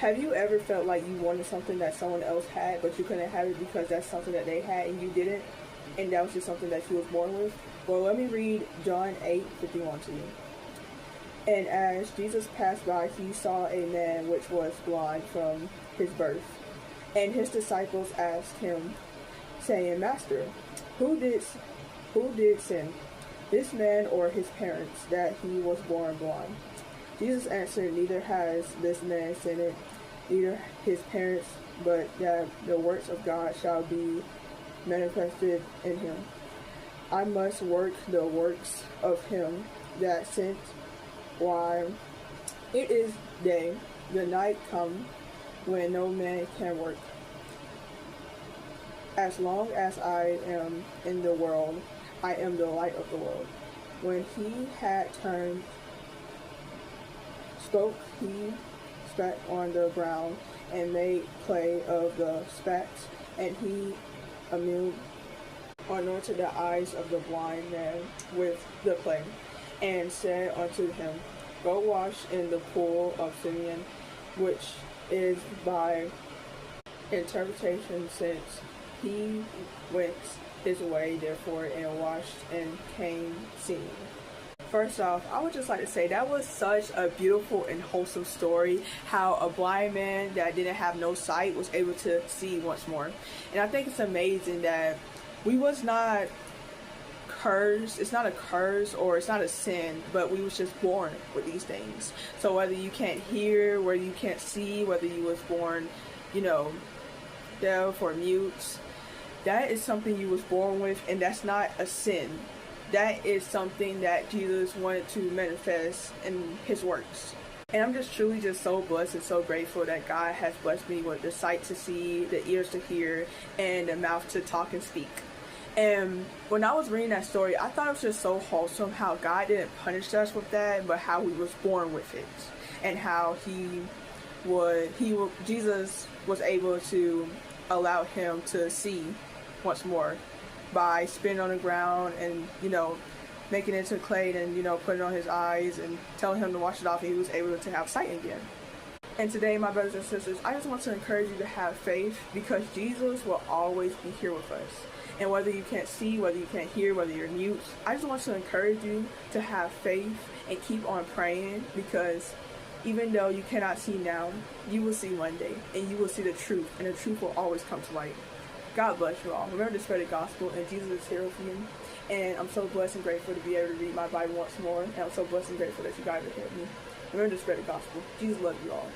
Have you ever felt like you wanted something that someone else had, but you couldn't have it because that's something that they had and you didn't, and that was just something that you was born with? Well, let me read John 8:51 to you. And as Jesus passed by, he saw a man which was blind from his birth. And his disciples asked him, saying, Master, who did sin, this man or his parents, that he was born blind? Jesus answered, Neither has this man sinned, neither his parents, but that the works of God shall be manifested in him. I must work the works of him that sent. Why, it is day, the night come, when no man can work. As long as I am in the world, I am the light of the world. When he had spoke, he spat on the ground and made clay of the spats, and he anointed the eyes of the blind man with the clay, and said unto him, Go wash in the pool of Simeon, which is by interpretation, since he went his way, therefore, and washed and came seeing. First off, I would just like to say that was such a beautiful and wholesome story, how a blind man that didn't have no sight was able to see once more. And I think it's amazing that we was not cursed. It's not a curse or it's not a sin, but we was just born with these things. So whether you can't hear, whether you can't see, whether you was born, deaf or mute, that is something you was born with, and that's not a sin. That is something that Jesus wanted to manifest in his works. And I'm just truly just so blessed and so grateful that God has blessed me with the sight to see, the ears to hear, and the mouth to talk and speak. And when I was reading that story, I thought it was just so wholesome how God didn't punish us with that, but how we was born with it, and how Jesus was able to allow him to see once more by spitting on the ground and making it into clay and putting it on his eyes and telling him to wash it off, and he was able to have sight again. And today, my brothers and sisters, I just want to encourage you to have faith, because Jesus will always be here with us. And whether you can't see, whether you can't hear, whether you're mute, I just want to encourage you to have faith and keep on praying, because even though you cannot see now, you will see one day, and you will see the truth, and the truth will always come to light. God bless you all. Remember to spread the gospel, and Jesus is here with you. And I'm so blessed and grateful to be able to read my Bible once more, and I'm so blessed and grateful that you guys are here with me. Remember to spread the gospel. Jesus loves you all.